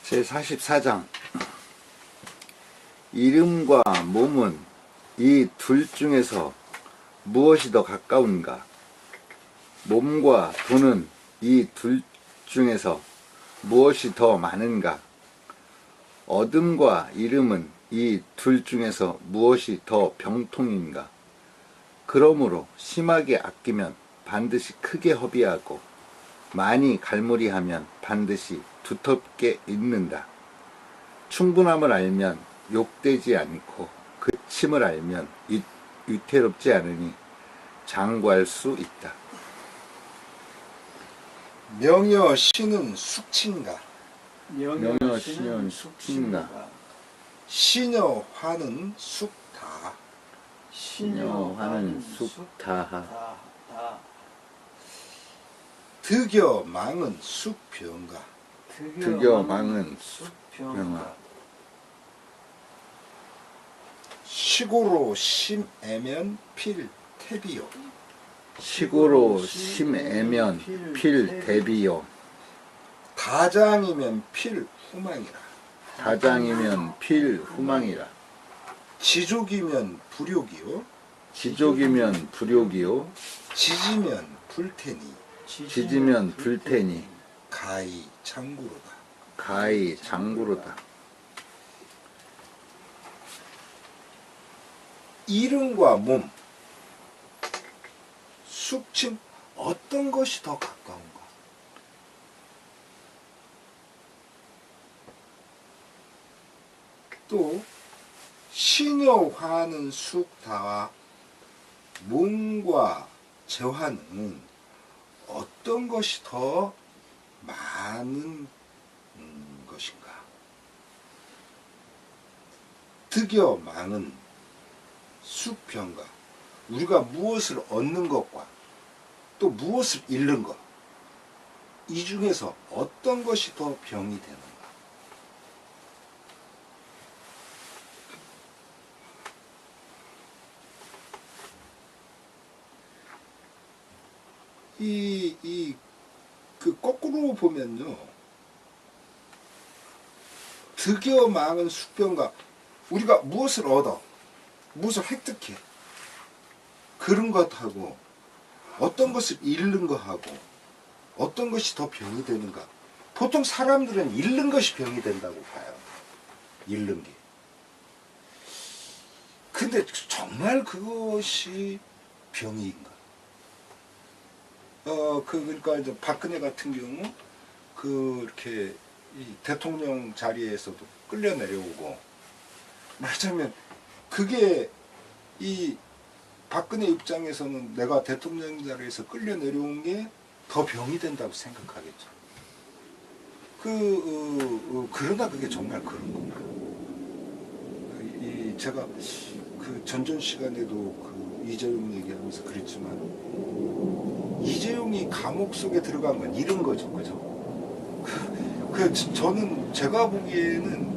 제44장 이름과 몸은 이 둘 중에서 무엇이 더 가까운가? 몸과 돈은 이 둘 중에서 무엇이 더 많은가? 어둠과 이름은 이 둘 중에서 무엇이 더 병통인가? 그러므로 심하게 아끼면 반드시 크게 허비하고 많이 갈무리하면 반드시 두텁게 잊는다. 충분함을 알면 욕되지 않고 그침을 알면 위태롭지 않으니 장구할 수 있다. 명여 신은 숙친가? 명여 신은 숙친가? 시녀 화는 숙다. 시녀화는 숙다하. 득여 망은 숙병가. 득여 망은 숙병가. 시고로 심애면 필태비요. 시고로 심애면 필대비요. 다장이면 필후망이라. 다장이면 필후망이라. 지족이면 불욕이요. 지족이면 불욕이요. 지지면 불태니. 지지면 불태니. 가히 장구로다. 가히 장구로다. 이름과 몸, 숙친 어떤 것이 더 가까운가? 또 시녀화는 숙다와 몸과 재화는 어떤 것이 더 많은 것인가? 득여 망은 숙병가. 우리가 무엇을 얻는 것과 또 무엇을 잃는 것, 이 중에서 어떤 것이 더 병이 되는가? 그 거꾸로 보면요, 득여 망은 숙병가. 우리가 무엇을 얻어, 무엇을 획득해, 그런 것하고 어떤 것을 잃는 것하고 어떤 것이 더 병이 되는가? 보통 사람들은 잃는 것이 병이 된다고 봐요. 잃는 게. 근데 정말 그것이 병인가? 그러니까 이제 박근혜 같은 경우 이렇게 이 대통령 자리에서도 끌려 내려오고, 말하자면 그게 이 박근혜 입장에서는 내가 대통령 자리에서 끌려 내려온 게 더 병이 된다고 생각하겠죠. 그러나 그게 정말 그런 건가? 제가 그 전전 시간에도 그 이재용 얘기하면서 그랬지만, 이재용이 감옥 속에 들어간 건 잃은 거죠, 그죠? 저는 제가 보기에는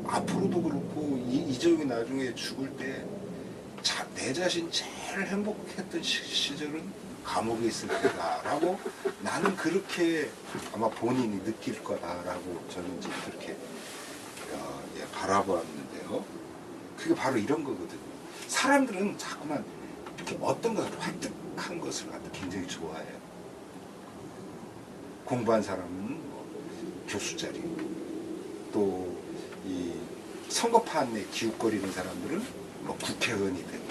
앞으로도 그렇고 이재용이 나중에 죽을 때 내 자신 제일 행복했던 시절은 감옥에 있을 때다라고 나는 그렇게 아마 본인이 느낄 거다라고 저는 이제 그렇게 바라보았는데요. 그게 바로 이런 거거든요. 사람들은 자꾸만 이렇게 어떤 것을 획득한 것을 굉장히 좋아해요. 공부한 사람은 뭐 교수 자리, 또 이 선거판에 기웃거리는 사람들은 뭐 국회의원이 되고.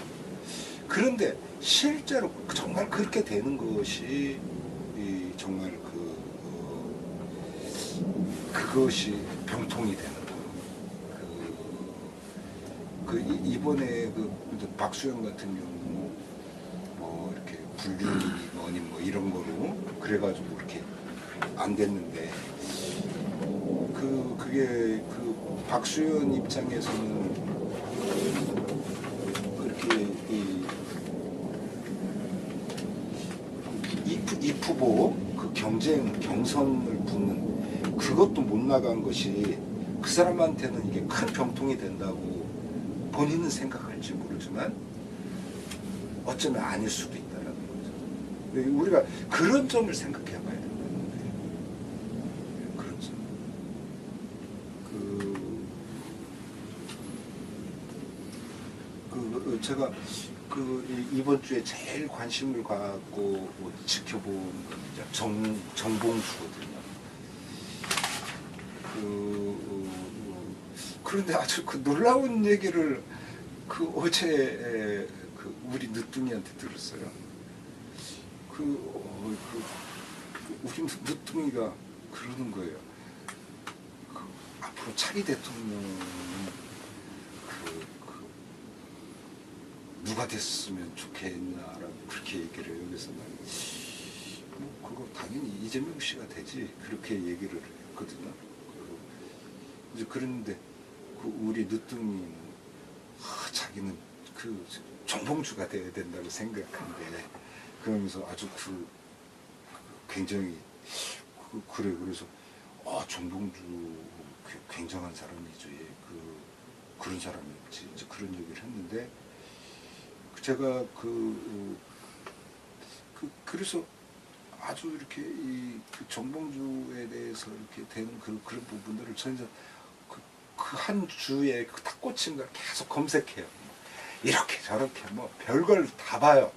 그런데 실제로 정말 그렇게 되는 것이 정말 그것이 병통이 되는 거. 이번에 박수영 같은 경우 뭐 이렇게 불륜이 뭐니 뭐 이런 거로 그래가지고 이렇게 안 됐는데, 그게 박수현 입장에서는 그렇게 이 후보 경선을 붙는 그것도 못 나간 것이 그 사람한테는 이게 큰 병통이 된다고 본인은 생각할지 모르지만 어쩌면 아닐 수도 있다는 거죠. 우리가 그런 점을 생각해 봐야 된다는 거예요. 그런 점. 제가 이번 주에 제일 관심을 갖고 지켜본 건 이제 정봉주거든요. 그런데 아주 놀라운 얘기를 어제 우리 늦둥이한테 들었어요. 우리 늦둥이가 그러는 거예요. 앞으로 차기 대통령은 누가 됐으면 좋겠냐라고 그렇게 얘기를 해요. 그래서 그거 당연히 이재명 씨가 되지 그렇게 얘기를 했거든요. 이제 그런데 우리 늦둥이는 자기는 정봉주가 돼야 된다고 생각하는데 그러면서 아주 굉장히 그래 그래서 정봉주 굉장한 사람이지 그런 사람이었지 이제 그런 얘기를 했는데 제가 그래서 아주 이렇게 정봉주에 대해서 이렇게 되는 그런 부분들을 저는 한 주에 딱 꽂힌 걸 계속 검색해요. 이렇게 저렇게 별걸 다 봐요.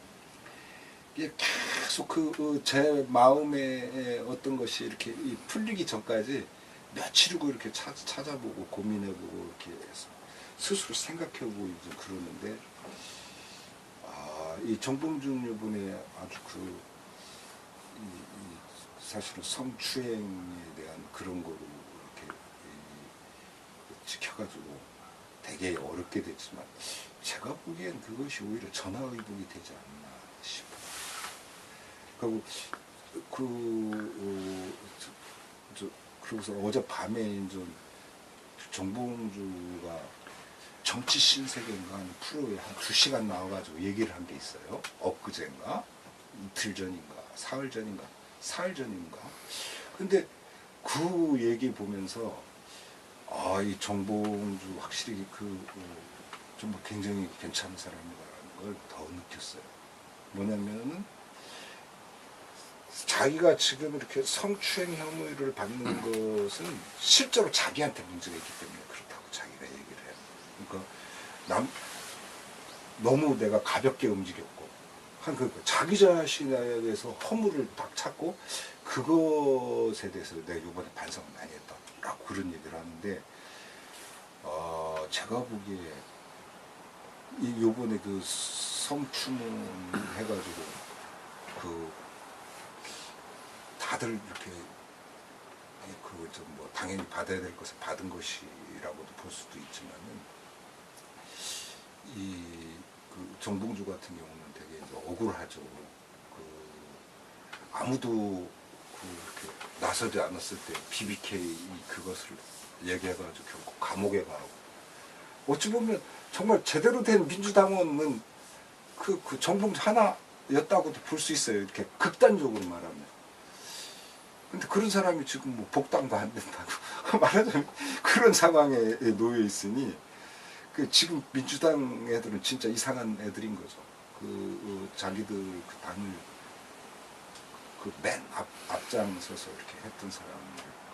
이게 계속 제 마음에 어떤 것이 이렇게 풀리기 전까지 며칠이고 이렇게 찾아보고 고민해보고 이렇게 해서 스스로 생각해보고 이제 그러는데 이 정봉준 이번에 아주 사실은 성추행에 대한 그런 거로 이렇게 지켜가지고 되게 어렵게 됐지만 제가 보기엔 그것이 오히려 전화위복이 되지 않나 싶어요. 그래서 어젯밤에 이제 정봉주가 정치 신세계인가 하는 프로에 한 2시간 나와가지고 얘기를 한 게 있어요. 엊그제인가 이틀 전인가 사흘 전인가 근데 그 얘기 보면서 이 정봉주 확실히 정말 굉장히 괜찮은 사람이라는 걸 더 느꼈어요. 뭐냐면은 자기가 지금 이렇게 성추행 혐의를 받는 것은 실제로 자기한테 문제가 있기 때문에 그렇다고 자기가 얘기를 해요. 그러니까 너무 내가 가볍게 움직였고 자기 자신에 대해서 허물을 딱 찾고 그것에 대해서 내가 이번에 반성을 많이 했다라고 그런 얘기를 하는데 제가 보기에 요번에 성추문 해가지고 다들 이렇게 당연히 받아야 될 것을 받은 것이라고도 볼 수도 있지만은 정봉주 같은 경우는 되게 이제 억울하죠. 아무도 이렇게 나서지 않았을 때 BBK 그것을 얘기해가지고 결국 감옥에 가고 어찌 보면 정말 제대로 된 민주당원은 정봉주 하나였다고도 볼 수 있어요. 이렇게 극단적으로 말하면. 근데 그런 사람이 지금 복당도 안 된다고 말하자면 그런 상황에 놓여 있으니 지금 민주당 애들은 진짜 이상한 애들인 거죠. 자기들 당을 맨 앞장서서 이렇게 했던 사람을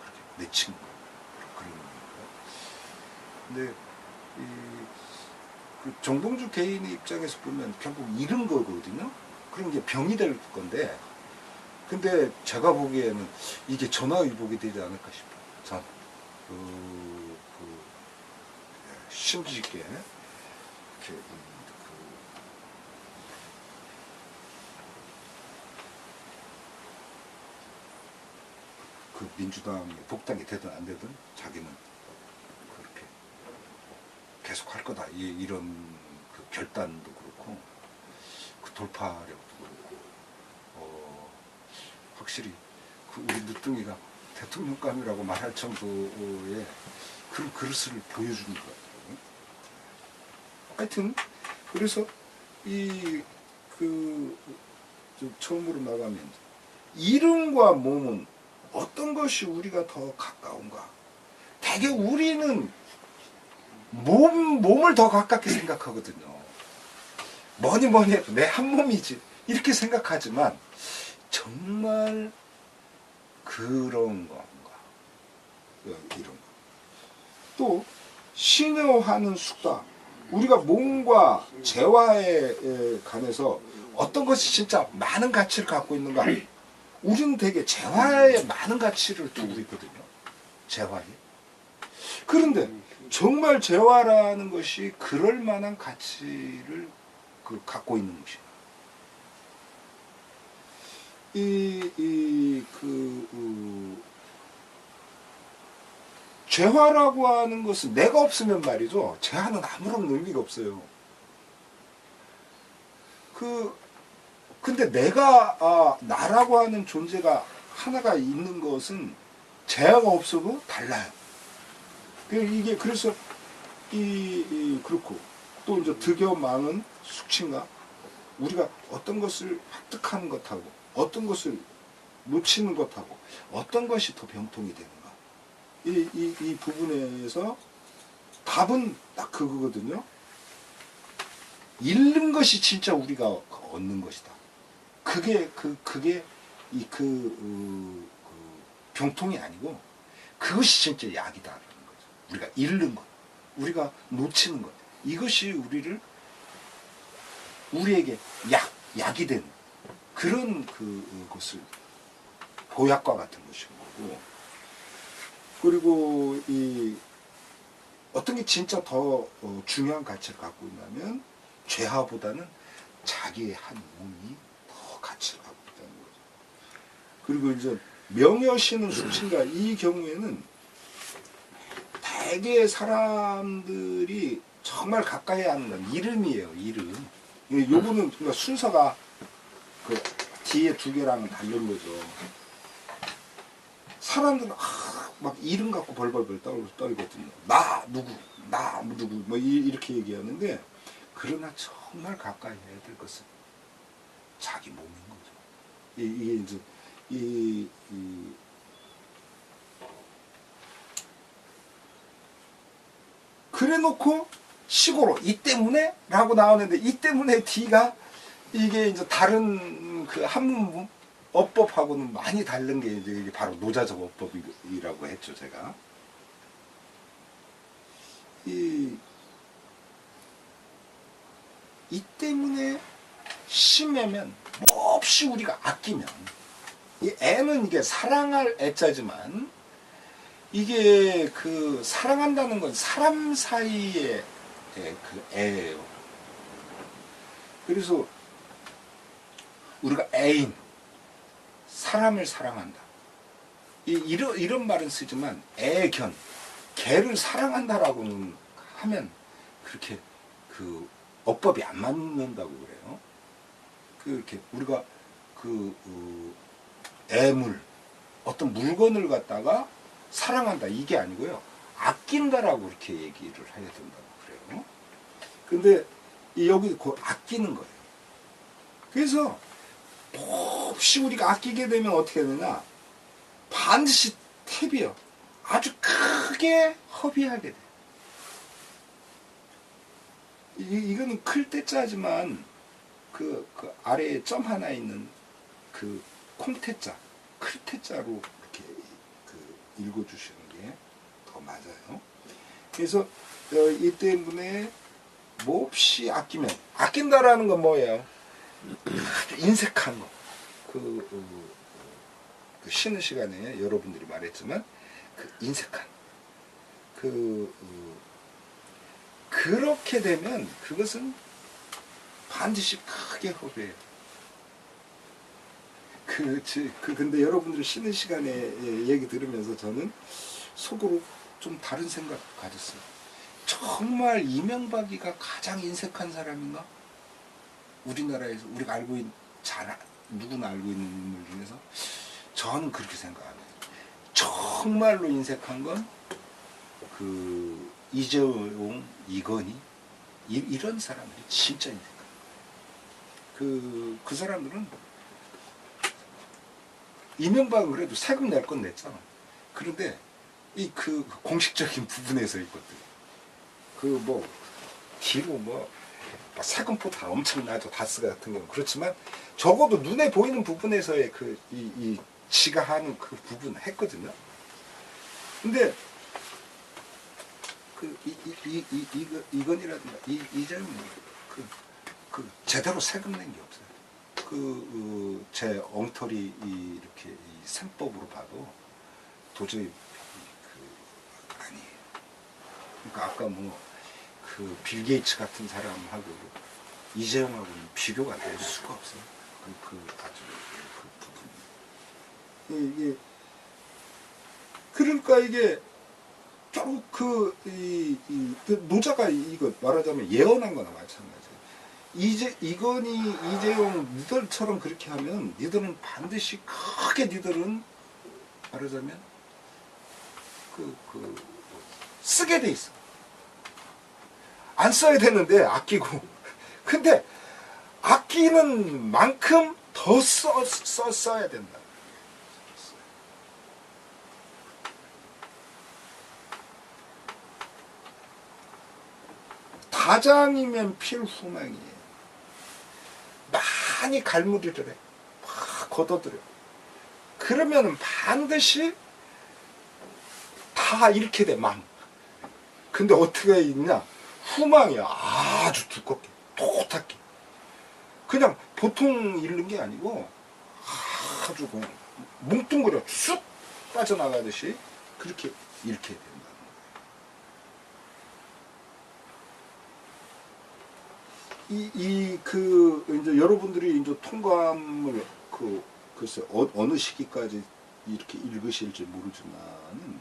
그렇게 내친 그런 거예요. 근데 정봉주 개인의 입장에서 보면 결국 잃은 거거든요. 그런 게 병이 될 건데, 근데 제가 보기에는 이게 전화위복이 되지 않을까 싶어요. 전 심지 있게 이렇게 민주당이 복당이 되든 안 되든 자기는 그렇게 계속 할 거다. 이런 결단도 그렇고 돌파력도 그렇고 확실히 우리 늦둥이가 대통령감이라고 말할 정도의 그런 그릇을 보여주는 것 같아요. 하여튼 그래서 처음으로 나가면 이름과 몸은 어떤 것이 우리가 더 가까운가? 되게 우리는 몸을 더 가깝게 생각하거든요. 뭐니 해도 내 한 몸이지 이렇게 생각하지만 정말 그런 건가? 이런 거. 또 신여하는 수다. 우리가 몸과 재화에 관해서 어떤 것이 진짜 많은 가치를 갖고 있는가? 우리는 되게 재화에 많은 가치를 두고 있거든요. 재화에. 그런데 정말 재화라는 것이 그럴 만한 가치를 갖고 있는 것이에요. 재화라고 하는 것은 내가 없으면 말이죠. 재화는 아무런 의미가 없어요. 근데 내가, 나라고 하는 존재가 하나가 있는 것은 재화가 없어도 달라요. 이게 그래서, 그렇고, 또 이제 득여 망은 숙친가? 우리가 어떤 것을 획득하는 것하고, 어떤 것을 놓치는 것하고, 어떤 것이 더 병통이 되는가? 이 부분에서 답은 딱 그거거든요. 잃는 것이 진짜 우리가 얻는 것이다. 그게 병통이 아니고 그것이 진짜 약이다라는 거죠. 우리가 잃는 것, 우리가 놓치는 것, 이것이 우리에게 약이 되는 그런 것을 보약과 같은 것인 거고. 그리고 어떤 게 진짜 더 중요한 가치를 갖고 있냐면 죄화보다는 자기의 한 몸이 더 가치를 갖고 있다는 거죠. 그리고 이제 명여시는 숙친가, 이 경우에는 대개 사람들이 정말 가까이 하는 건 이름이에요. 이름. 요거는 그러니까 순서가 그 뒤에 두 개랑 다른 거죠. 사람들은 막 이름 갖고 벌벌벌 떨거든요. 나 누구 뭐 이렇게 얘기하는데, 그러나 정말 가까이 해야 될 것은 자기 몸인 거죠. 이게 이제 그래놓고 식으로 이 때문에 라고 나오는데, 이 때문에 D가 이게 이제 다른 그 한문 어법하고는 많이 다른 게 이제 바로 노자적 어법이라고 했죠, 제가. 이 때문에 심하면 몹시 우리가 아끼면, 이 애는 이게 사랑할 애자지만, 이게 그 사랑한다는 건 사람 사이의 그 애예요. 그래서 우리가 애인, 사람을 사랑한다. 이런 말은 쓰지만 애견, 개를 사랑한다라고는 하면 그렇게 그 어법이 안 맞는다고 그래요. 그렇게 우리가 애물, 어떤 물건을 갖다가 사랑한다, 이게 아니고요. 아낀다라고 이렇게 얘기를 해야 된다고 그래요. 근데 여기 그 아끼는 거예요. 그래서 몹시 우리가 아끼게 되면 어떻게 되냐, 반드시 탭이요. 아주 크게 허비하게 돼. 이거는 클 때자지만 그 아래에 점 하나 있는 그 콩태자, 클 태자로 이렇게 읽어주시는 게 더 맞아요. 그래서 이 때문에 몹시 아끼면, 아낀다라는 건 뭐예요? 아주 인색한 거. 그 쉬는 시간에 여러분들이 말했지만 인색한 그렇게 되면 그것은 반드시 크게 허비해요. 근데 여러분들이 쉬는 시간에 얘기 들으면서 저는 속으로 좀 다른 생각 가졌어요. 정말 이명박이가 가장 인색한 사람인가? 우리나라에서 우리가 누구나 알고 있는 인물 중에서 저는 그렇게 생각합니다. 정말로 인색한 건 이재용, 이건희 이런 사람들이 진짜 인색한. 그 사람들은 이명박은 그래도 세금 낼 건 냈잖아. 그런데 그 공식적인 부분에서 있거든. 뒤로 세금포 다 엄청나죠. 다스 같은 경우. 그렇지만 적어도 눈에 보이는 부분에서의 지가 하는 그 부분 했거든요. 근데 이건이라든가 이재용 제대로 세금 낸 게 없어요. 제 엉터리 이렇게 이 셈법으로 봐도 도저히 아니에요. 그러니까 아까 빌 게이츠 같은 사람하고 이재용하고는 비교가 될 수가 없어요. 아주 그 부분. 이게 그러니까 이게 결국 그 노자가 이거 말하자면 예언한 거나 마찬가지예요. 이재용 니들처럼 그렇게 하면 니들은 반드시 크게 니들은 말하자면 쓰게 돼 있어. 안 써야 되는데 아끼고. 근데 아끼는 만큼 더 써야 된다. 다장이면 필후망이에요. 많이 갈무리를 해. 막 걷어들여. 그러면 반드시 다 잃게 돼, 망. 근데 어떻게 있냐? 후망이야. 아주 두껍게, 톡하게. 그냥 보통 잃는 게 아니고 아주 그냥 뭉뚱그려 쑥 빠져나가듯이 그렇게 잃게 된다. 이제 여러분들이 이제 통감을 글쎄 어느 시기까지 이렇게 읽으실지 모르지만은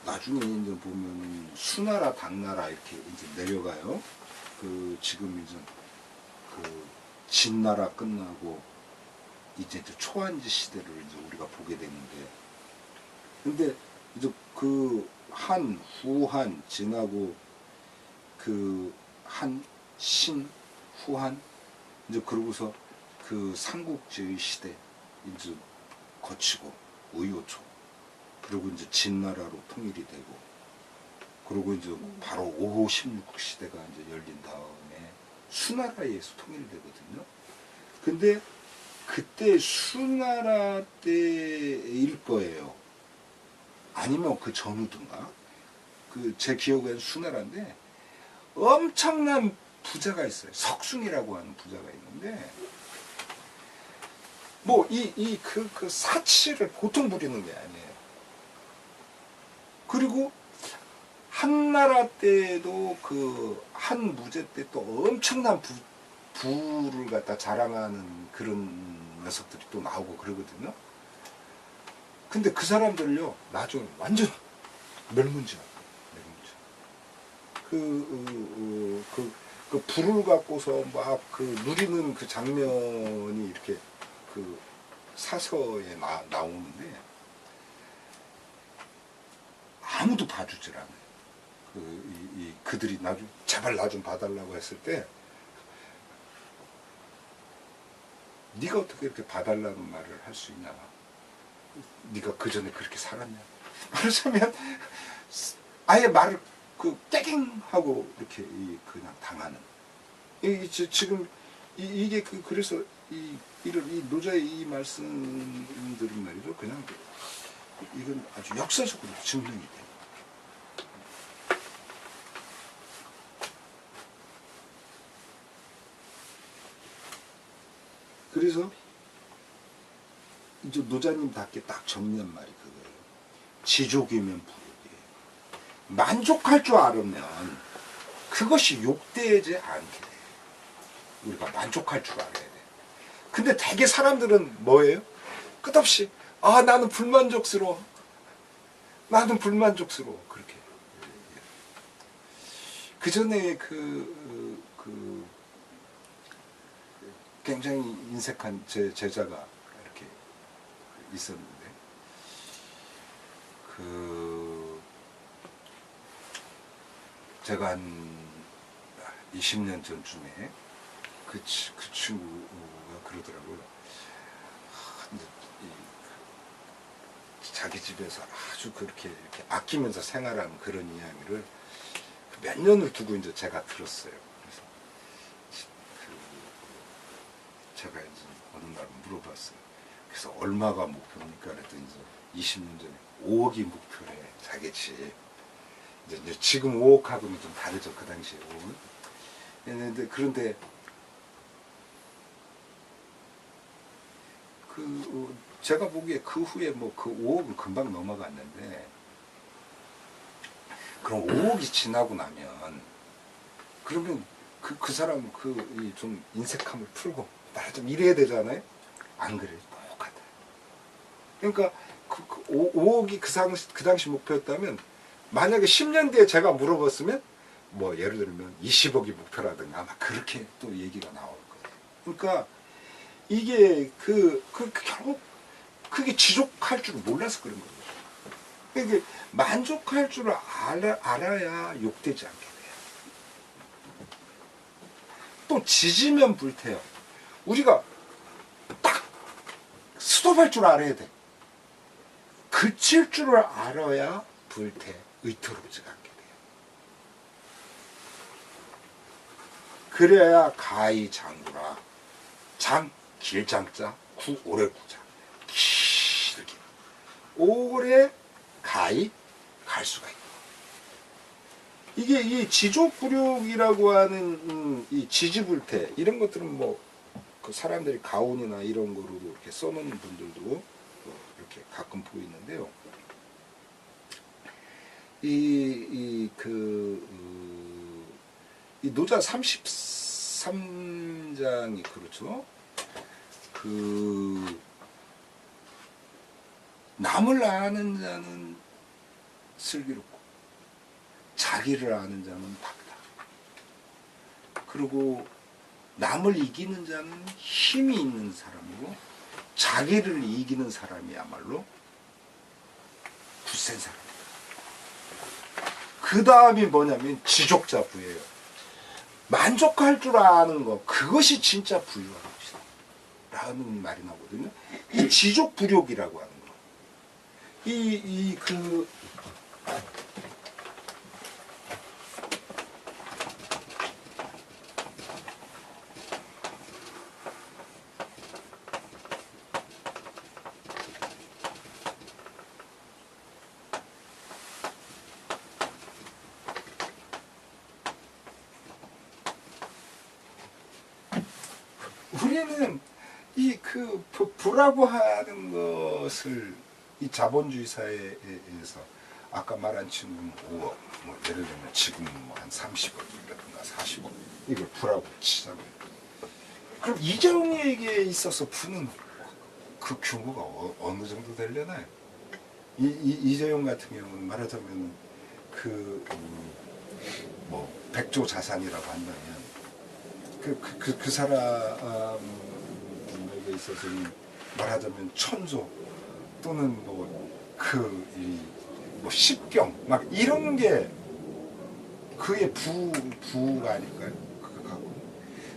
나중에 이제 보면 수나라 당나라 이렇게 이제 내려가요. 지금 이제 진나라 끝나고 이제 초안지 시대를 이제 우리가 보게 되는데, 근데 이제 한, 후한 지나고 한, 신, 후한 이제 그러고서 삼국지의 시대 이제 거치고 의효초, 그리고 이제 진나라로 통일이 되고, 그리고 이제 바로 5, 16 시대가 이제 열린 다음에 수나라에 의해서 통일이 되거든요. 근데 그때 수나라 때일 거예요. 아니면 그 전후든가. 제 기억에는 수나라인데 엄청난 부자가 있어요. 석순이라고 하는 부자가 있는데, 사치를 보통 부리는 게 아니에요. 그리고 한나라 때도 한 무제 때 또 엄청난 부를 갖다 자랑하는 그런 녀석들이 또 나오고 그러거든요. 근데 그 사람들요, 나중에 완전 멸문지야. 불을 갖고서 막 누리는 그 장면이 이렇게 사서에 나오는데 아무도 봐주질 않아요. 그들이 제발 나 좀 봐달라고 했을 때, 네가 어떻게 이렇게 봐달라는 말을 할 수 있냐? 네가 그 전에 그렇게 살았냐? 말하자면 아예 말을 깨갱 하고 이렇게 그냥 당하는. 지금 이게 그래서 이 노자의 이 말씀들은 말이죠. 그냥 이건 아주 역사적으로 증명이 돼요. 그래서 이제 노자님답게 딱 정리한 말이 그거예요. 지족이면 부족이에요. 만족할 줄 알으면 그것이 욕되지 않게 돼요. 우리가 만족할 줄 알아야 돼. 근데 대개 사람들은 뭐예요? 끝없이 나는 불만족스러워. 나는 불만족스러워. 그렇게. 그 전에 굉장히 인색한 제 제자가 이렇게 있었는데, 제가 한 20년 전쯤에 그 친구가 그러더라고요. 자기 집에서 아주 그렇게 이렇게 아끼면서 생활하는 그런 이야기를 몇 년을 두고 이제 제가 들었어요. 그래서 제가 이제 어느 날 물어봤어요. 그래서 얼마가 목표입니까? 그랬더니 20년 전에 5억이 목표래, 자기 집. 이제 지금 5억하고는 좀 다르죠, 그 당시에 5억. 그런데 제가 보기에 그 후에 뭐 그 5억은 금방 넘어갔는데, 그럼 5억이 지나고 나면 그러면 그 사람은 좀 인색함을 풀고 말하자면 이래야 되잖아요. 안 그래요. 똑같아요. 그러니까 5억이 그 당시 목표였다면, 만약에 10년 뒤에 제가 물어봤으면 뭐 예를 들면 20억이 목표라든가 아마 그렇게 또 얘기가 나올 거예요. 그러니까 이게 결국 그게 지속할 줄 몰라서 그런 거예요. 이게 만족할 줄 알아야 욕되지 않게 돼요. 또 지지면 불태요. 우리가 딱 스톱할 줄 알아야 돼. 그칠 줄을 알아야 불태, 의토롭지가 않게 돼요. 그래야 가히 장구라. 장, 길장자, 구, 오래 구자. 길게. 오래 가히 갈 수가 있고. 이게 이 지족불욕이라고 하는 이 지지불태, 이런 것들은 뭐 그 사람들이 가온이나 이런 거로도 이렇게 써놓는 분들도 이렇게 가끔 보이는데요. 이 노자 33장이 그렇죠. 남을 아는 자는 슬기롭고 자기를 아는 자는 박다. 그리고 남을 이기는 자는 힘이 있는 사람이고 자기를 이기는 사람이야말로 굳센 사람. 그 다음이 뭐냐면 지족자부예요. 만족할 줄 아는 거, 그것이 진짜 부유한 것이다 라는 말이 나오거든요. 이 지족불욕이라고 하는 거. 우리는 부라고 하는 것을 이 자본주의 사회에서 아까 말한 친구는 5억, 뭐 예를 들면 지금 뭐 한 30억이라든가 40억 이걸 부라고 치자고요. 그럼 이재용에게 있어서 부는 그 규모가 어느 정도 되려나요? 이재용 같은 경우는 말하자면 뭐 100조 자산이라고 한다면 그 사람에게 있어서는 말하자면 1000조 또는 뭐 10경 막 이런 게 그의 부가 아닐까요? 그거 갖고.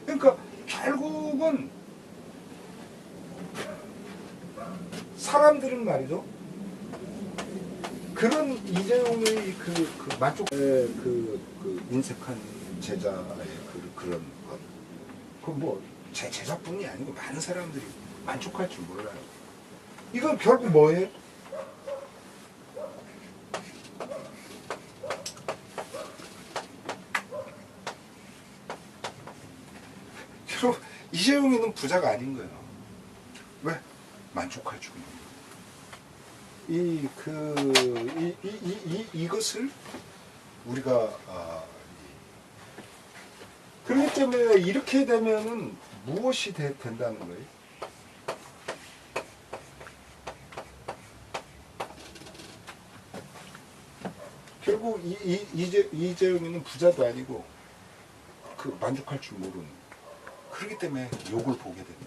그러니까 결국은 사람들은 말이죠. 그런 이재용의 만족, 인색한 제자의 그런 것. 뭐 제 제자뿐이 아니고 많은 사람들이 만족할 줄 몰라요. 이건 결국 뭐예요? 결국 이재용이는 부자가 아닌 거예요. 왜? 만족할 줄 몰라요. 이것을 우리가 그렇기 때문에 이렇게 되면은 무엇이 된다는 거예요? 결국 이재용이는 부자도 아니고 만족할 줄 모르는. 그렇기 때문에 욕을 보게 된다.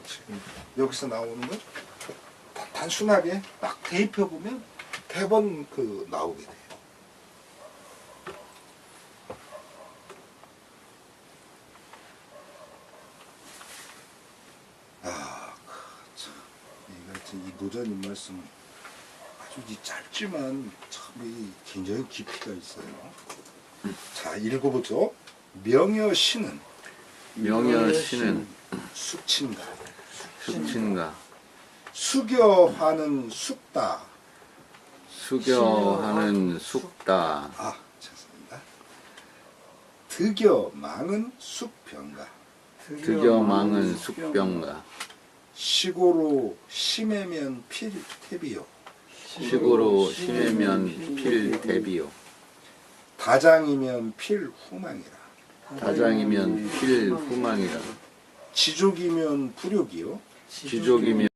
지금 여기서 나오는 건 단순하게 딱 대입해 보면 대번 나오게 돼요. 이 노자님 말씀 아주 짧지만 참 굉장히 깊이가 있어요. 자, 읽어보죠. 명여신은 명여신은 숙친가. 숙친가. 수겨하는 숙다. 수겨하는 숙다. 아, 죄송합니다. 득여망은 숙병가. 득여망은 숙병가. 시고로 심해면 필태비요. 시고로 심해면 필대비요. 다장이면 필후망이라. 다장이면 필후망이라. 지족이면 불욕이요. 지족이면